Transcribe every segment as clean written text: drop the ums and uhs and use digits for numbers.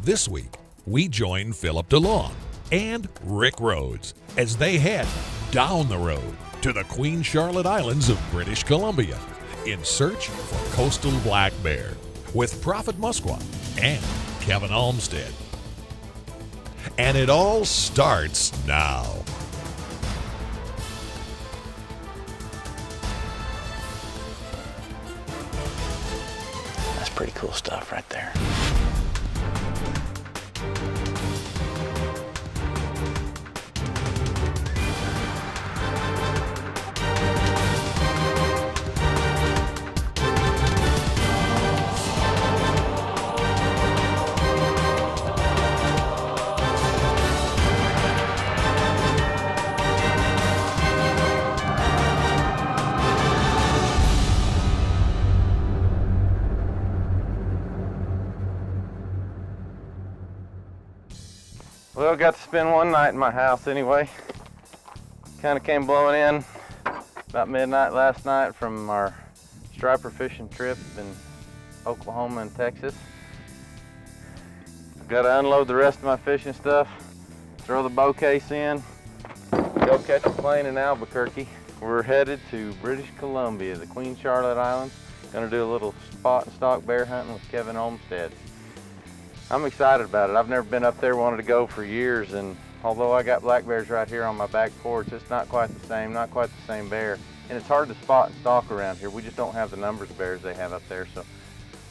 This week, we join Philip DeLong and Rick Rhodes as they head down the road to the Queen Charlotte Islands of British Columbia in search for coastal black bear with Prophet Musquat and Kevin Olmsted. And it all starts now. That's pretty cool stuff right there. Well, got to spend one night in my house anyway. Kind of came blowing in about midnight last night from our striper fishing trip in Oklahoma and Texas. Got to unload the rest of my fishing stuff, throw the bow case in, go catch a plane in Albuquerque. We're headed to British Columbia, the Queen Charlotte Islands. Gonna do a little spot and stalk bear hunting with Kevin Olmsted. I'm excited about it. I've never been up there, wanted to go for years, and although I got black bears right here on my back porch, it's not quite the same bear. And it's hard to spot and stalk around here. We just don't have the numbers of bears they have up there. So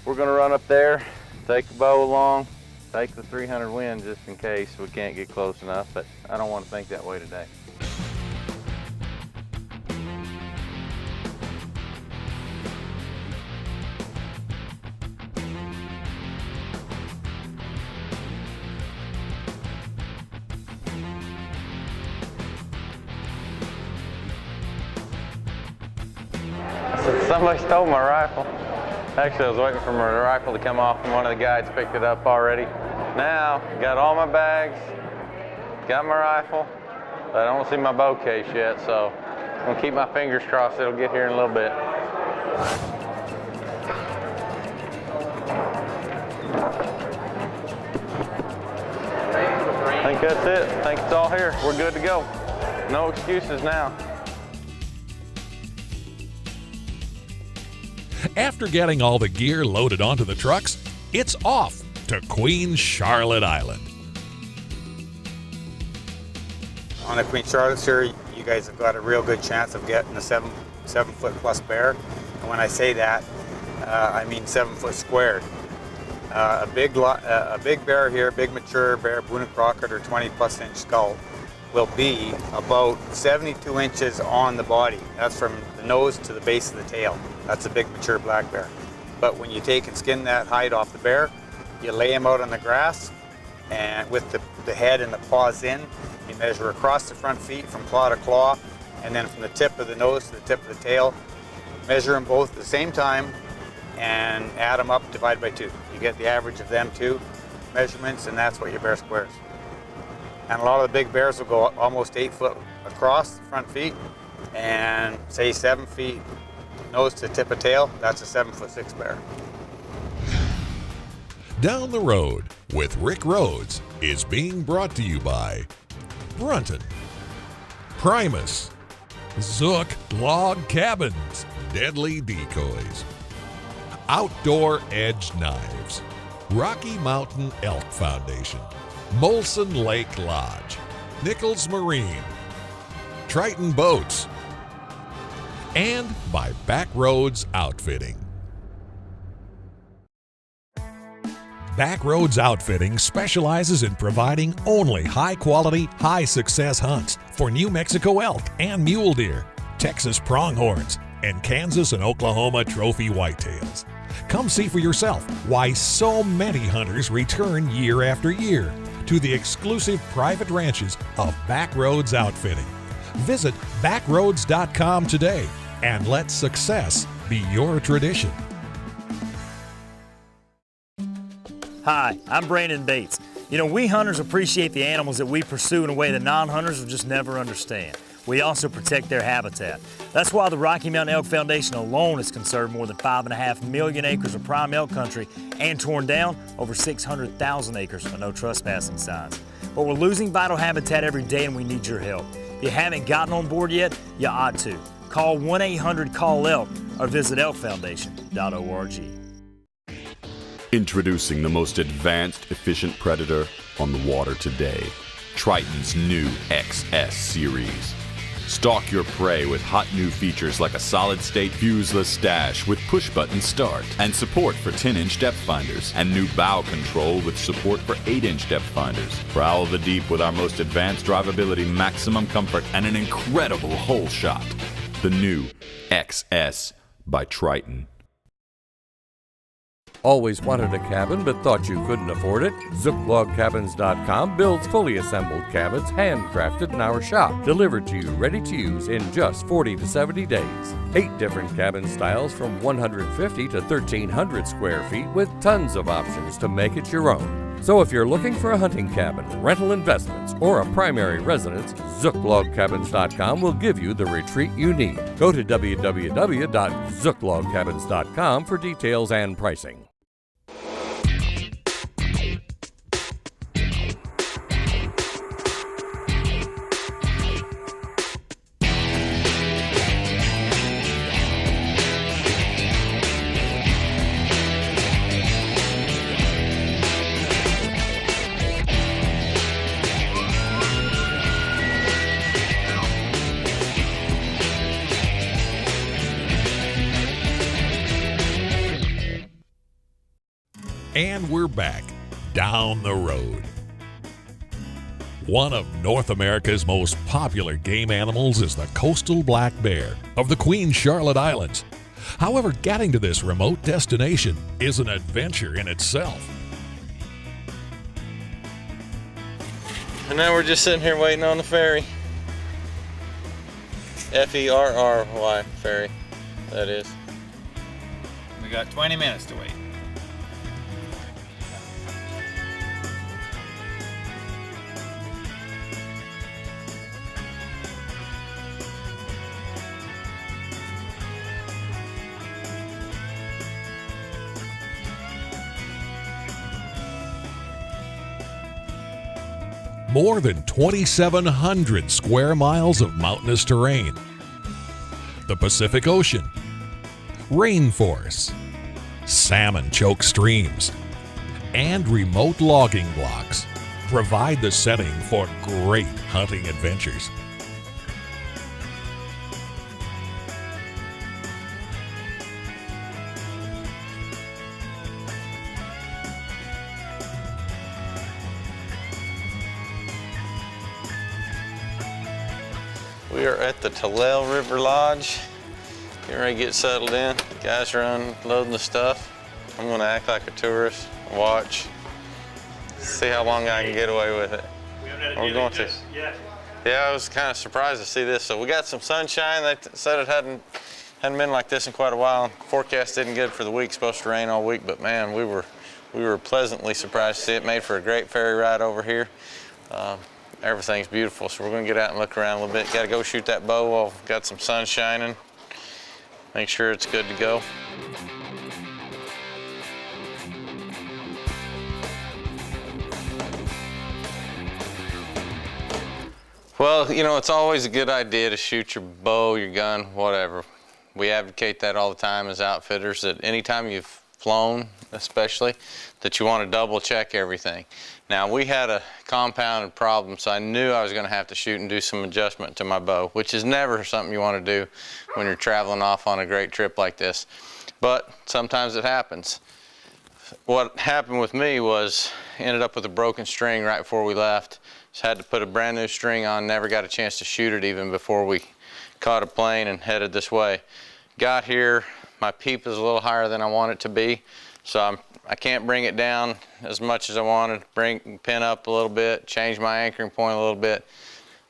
we're gonna run up there, take the bow along, take the 300 wind just in case we can't get close enough, but I don't want to think that way today. Somebody stole my rifle. Actually, I was waiting for my rifle to come off and one of the guides picked it up already. Now, got all my bags, got my rifle, but I don't see my bow case yet, so I'm gonna keep my fingers crossed it'll get here in a little bit. I think that's it. I think it's all here. We're good to go. No excuses now. After getting all the gear loaded onto the trucks, it's off to Queen Charlotte Island. On the Queen Charlotte here, you guys have got a real good chance of getting a 7-foot plus bear. And when I say that, I mean 7 foot squared. A big bear here, big mature bear, Boone and Crockett or 20+ inch skull, will be about 72 inches on the body. That's from the nose to the base of the tail. That's a big mature black bear. But when you take and skin that hide off the bear, you lay him out on the grass, and with the head and the paws in, you measure across the front feet from claw to claw, and then from the tip of the nose to the tip of the tail, measure them both at the same time and add them up, divide by 2. You get the average of them two measurements, and that's what your bear squares. And a lot of the big bears will go almost 8 foot across the front feet and say 7 feet nose to tip of tail. That's a 7'6" bear. Down the Road with Rick Rhodes is being brought to you by Brunton, Primus, Zook Log Cabins, Deadly Decoys, Outdoor Edge Knives, Rocky Mountain Elk Foundation, Molson Lake Lodge, Nichols Marine, Triton Boats, and by Backroads Outfitting. Backroads Outfitting specializes in providing only high-quality, high-success hunts for New Mexico elk and mule deer, Texas pronghorns, and Kansas and Oklahoma trophy whitetails. Come see for yourself why so many hunters return year after year to the exclusive private ranches of Backroads Outfitting. Visit backroads.com today and let success be your tradition. Hi, I'm Brandon Bates. You know, we hunters appreciate the animals that we pursue in a way that non-hunters will just never understand. We also protect their habitat. That's why the Rocky Mountain Elk Foundation alone has conserved more than 5.5 million acres of prime elk country and torn down over 600,000 acres of no trespassing signs. But we're losing vital habitat every day and we need your help. If you haven't gotten on board yet, you ought to. Call 1-800-CALL-ELK or visit elkfoundation.org. Introducing the most advanced, efficient predator on the water today. Triton's new XS series. Stalk your prey with hot new features like a solid-state fuseless stash with push-button start and support for 10-inch depth finders and new bow control with support for 8-inch depth finders. Prowl the deep with our most advanced drivability, maximum comfort, and an incredible hole shot. The new XS by Triton. Always wanted a cabin but thought you couldn't afford it? ZookLogCabins.com builds fully assembled cabins handcrafted in our shop, delivered to you ready to use in just 40 to 70 days. 8 different cabin styles from 150 to 1,300 square feet with tons of options to make it your own. So if you're looking for a hunting cabin, rental investments, or a primary residence, ZookLogCabins.com will give you the retreat you need. Go to www.ZookLogCabins.com for details and pricing. And we're back, down the road. One of North America's most popular game animals is the coastal black bear of the Queen Charlotte Islands. However, getting to this remote destination is an adventure in itself. And now we're just sitting here waiting on the ferry. F-E-R-R-Y, ferry, that is. We got 20 minutes to wait. More than 2,700 square miles of mountainous terrain, the Pacific Ocean, rainforests, salmon-choked streams, and remote logging blocks provide the setting for great hunting adventures. We are at the Tallel River Lodge. Getting ready to get settled in. Guys are unloading the stuff. I'm gonna act like a tourist, watch, see how long I can get away with it. We're going to. Yeah, I was kind of surprised to see this. So we got some sunshine. They said it hadn't been like this in quite a while. Forecast isn't good for the week. Supposed to rain all week, but man, we were pleasantly surprised to see it. Made for a great ferry ride over here. Everything's beautiful, so we're gonna get out and look around a little bit. Gotta go shoot that bow while we've got some sun shining. Make sure it's good to go. Well, you know, it's always a good idea to shoot your bow, your gun, whatever. We advocate that all the time as outfitters, that anytime you've flown, especially, that you want to double check everything. Now, we had a compounded problem, so I knew I was going to have to shoot and do some adjustment to my bow, which is never something you want to do when you're traveling off on a great trip like this. But sometimes it happens. What happened with me was, ended up with a broken string right before we left. So had to put a brand new string on, never got a chance to shoot it even before we caught a plane and headed this way. Got here, my peep is a little higher than I want it to be, so I can't bring it down as much as I wanted. Pin up a little bit, change my anchoring point a little bit.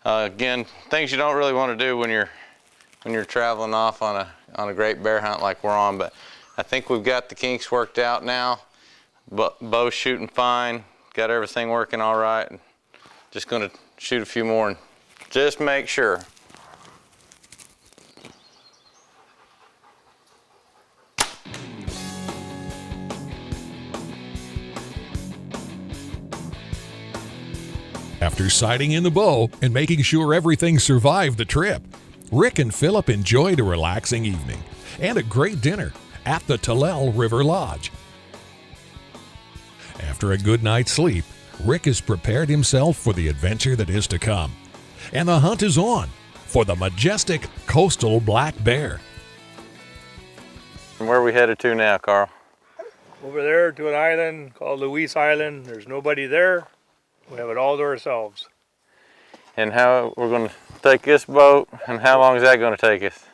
Again, things you don't really want to do when you're traveling off on a great bear hunt like we're on. But I think we've got the kinks worked out now. Bow's shooting fine, got everything working all right. Just going to shoot a few more and just make sure. After sighting in the bow and making sure everything survived the trip, Rick and Philip enjoyed a relaxing evening and a great dinner at the Tallel River Lodge. After a good night's sleep, Rick has prepared himself for the adventure that is to come, and the hunt is on for the majestic coastal black bear. And where are we headed to now, Carl? Over there to an island called Louise Island. There's nobody there. We have it all to ourselves. And how we're going to take this boat, and how long is that going to take us?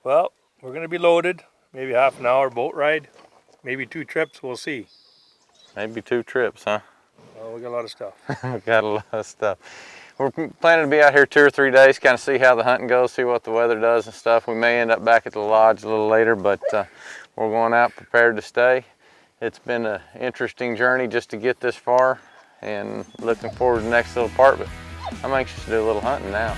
Well, we're going to be loaded. Maybe half an hour boat ride. Maybe 2 trips, we'll see. Maybe 2 trips, huh? Well, we got a lot of stuff. We got a lot of stuff. We're planning to be out here 2 or 3 days, kind of see how the hunting goes, see what the weather does and stuff. We may end up back at the lodge a little later, but we're going out prepared to stay. It's been an interesting journey just to get this far, and looking forward to the next little part, but I'm anxious to do a little hunting now.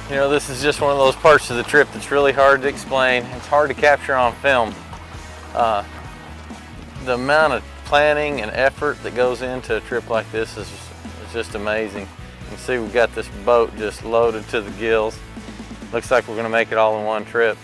You know, this is just one of those parts of the trip that's really hard to explain. It's hard to capture on film. The amount of planning and effort that goes into a trip like this is just amazing. You can see we've got this boat just loaded to the gills. Looks like we're gonna make it all in one trip.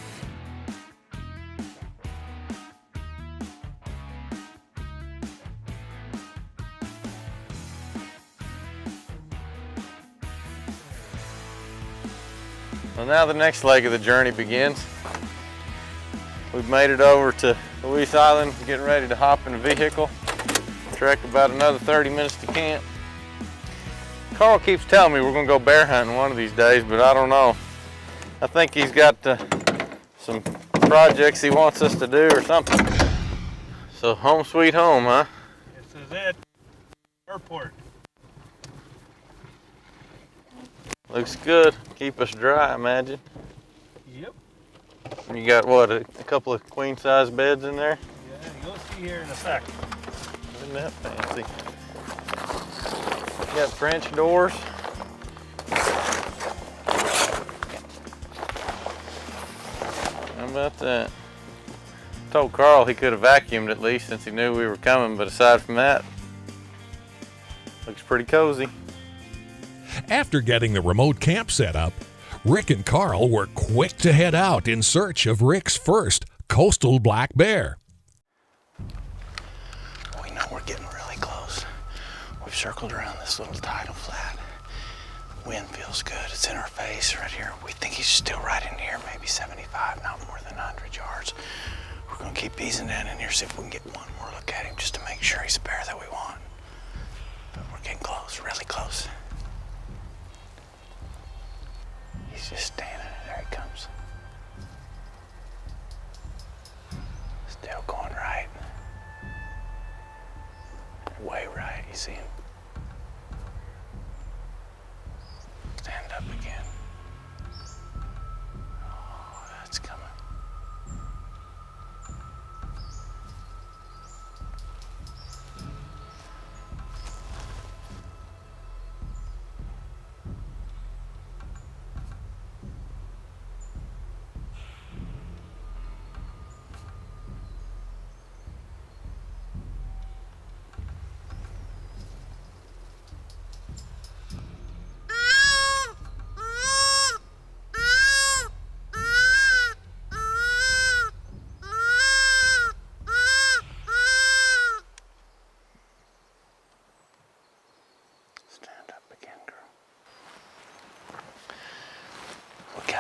Well, now the next leg of the journey begins. We've made it over to Louise Island, getting ready to hop in a vehicle. Trek about another 30 minutes to camp. Carl keeps telling me we're gonna go bear hunting one of these days, but I don't know. I think he's got some projects he wants us to do or something. So home sweet home, huh? This is it. Airport. Looks good. Keep us dry, I imagine. Yep. You got what, a couple of queen size beds in there? Yeah, you'll see here in a sec. Isn't that fancy? Got French doors. How about that? Told Carl he could have vacuumed at least since he knew we were coming, but aside from that, looks pretty cozy. After getting the remote camp set up, Rick and Carl were quick to head out in search of Rick's first coastal black bear. We know we're getting really close. We've circled around this little tidal flat. Wind feels good. It's in our face right here. We think he's still right in here, maybe 75, not more than 100 yards. We're gonna keep easing down in here, see if we can get one more look at him just to make sure he's the bear that we want. But we're getting close, really close. He's just standing. There he comes. Still going right. Way right. You see him? Stand up again. Oh, that's coming.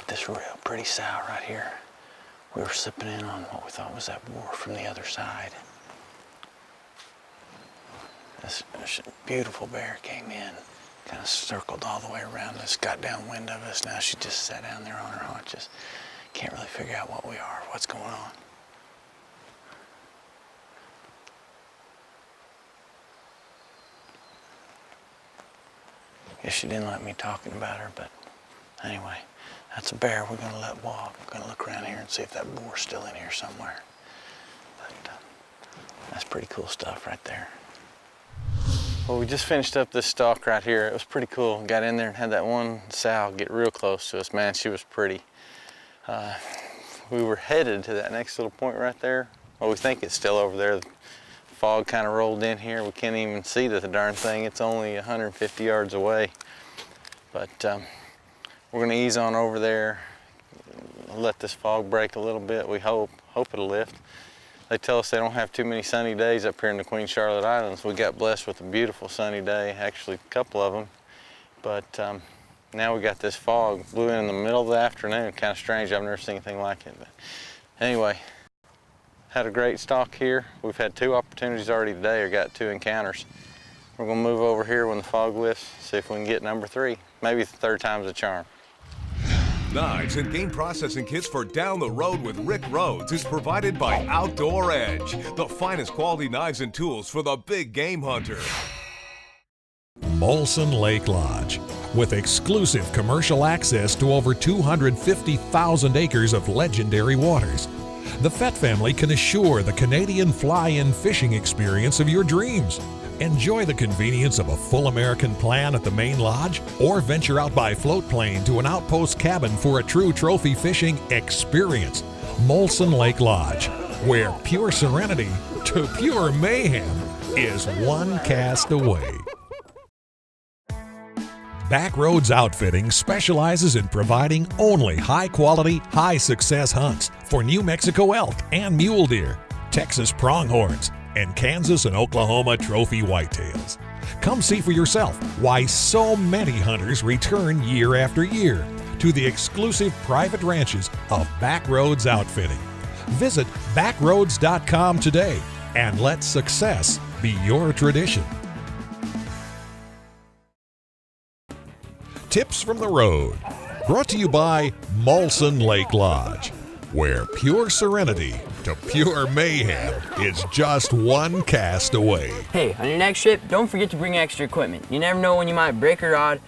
This real pretty sow right here. We were slipping in on what we thought was that boar from the other side. This beautiful bear came in, kind of circled all the way around us, got downwind of us. Now she just sat down there on her haunches. Can't really figure out what we are, what's going on. Guess she didn't like me talking about her, but anyway. That's a bear. We're going to let walk. We're going to look around here and see if that boar's still in here somewhere. But that's pretty cool stuff right there. Well, we just finished up this stalk right here. It was pretty cool. Got in there and had that one sow get real close to us. Man, she was pretty. we were headed to that next little point right there. Well, we think it's still over there. The fog kind of rolled in here. We can't even see the darn thing. It's only 150 yards away. But we're gonna ease on over there, let this fog break a little bit. We hope it'll lift. They tell us they don't have too many sunny days up here in the Queen Charlotte Islands. We got blessed with a beautiful sunny day, actually a couple of them. But now we got this fog, blew in the middle of the afternoon. Kind of strange, I've never seen anything like it. But anyway, had a great stalk here. We've had 2 opportunities already today, or got 2 encounters. We're gonna move over here when the fog lifts, see if we can get number 3. Maybe the 3rd time's a charm. Knives and game processing kits for down the road with Rick Rhodes is provided by Outdoor Edge, the finest quality knives and tools for the big game hunter. Molson Lake Lodge, with exclusive commercial access to over 250,000 acres of legendary waters. The Fett family can assure the Canadian fly-in fishing experience of your dreams. Enjoy the convenience of a full American plan at the main lodge, or venture out by float plane to an outpost cabin for a true trophy fishing experience. Molson Lake Lodge, where pure serenity to pure mayhem is one cast away. Backroads Outfitting specializes in providing only high-quality, high-success hunts for New Mexico elk and mule deer, Texas pronghorns, and Kansas and Oklahoma trophy whitetails. Come see for yourself why so many hunters return year after year to the exclusive private ranches of Backroads Outfitting. Visit backroads.com today and let success be your tradition. Tips from the Road, brought to you by Molson Lake Lodge, where pure serenity to pure mayhem is just one cast away. Hey, on your next trip, don't forget to bring extra equipment. You never know when you might break a rod,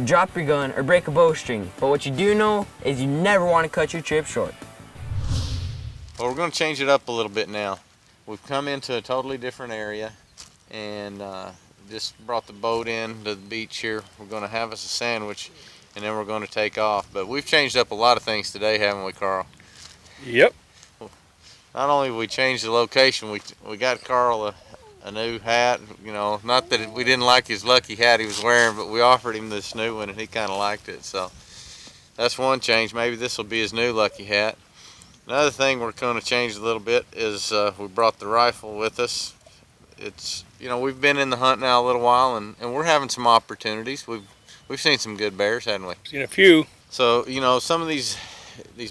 drop your gun, or break a bowstring. But what you do know is you never want to cut your trip short. Well, we're going to change it up a little bit now. We've come into a totally different area and just brought the boat in to the beach here. We're going to have us a sandwich and then we're going to take off. But we've changed up a lot of things today, haven't we, Carl? Yep. Not only have we changed the location, we got Carl a new hat. You know, not that we didn't like his lucky hat he was wearing, but we offered him this new one and he kind of liked it. So that's one change. Maybe this will be his new lucky hat. Another thing we're going to change a little bit is we brought the rifle with us. It's, you know, we've been in the hunt now a little while and we're having some opportunities. We've seen some good bears, haven't we? Seen a few. So, you know, some of these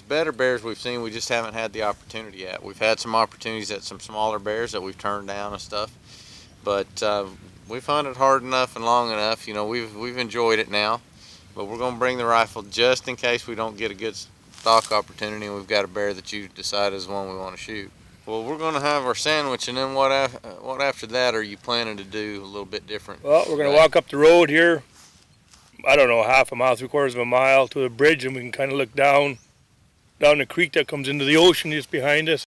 better bears we've seen, we just haven't had the opportunity yet. We've had some opportunities at some smaller bears that we've turned down and stuff. But we've hunted hard enough and long enough, you know, we've enjoyed it now. But we're going to bring the rifle just in case we don't get a good stock opportunity and we've got a bear that you decide is the one we want to shoot. Well, we're going to have our sandwich, and then what after that are you planning to do a little bit different? Well, we're going to walk up the road here, I don't know, half a mile, 3/4 of a mile to the bridge, and we can kind of look down the creek that comes into the ocean just behind us.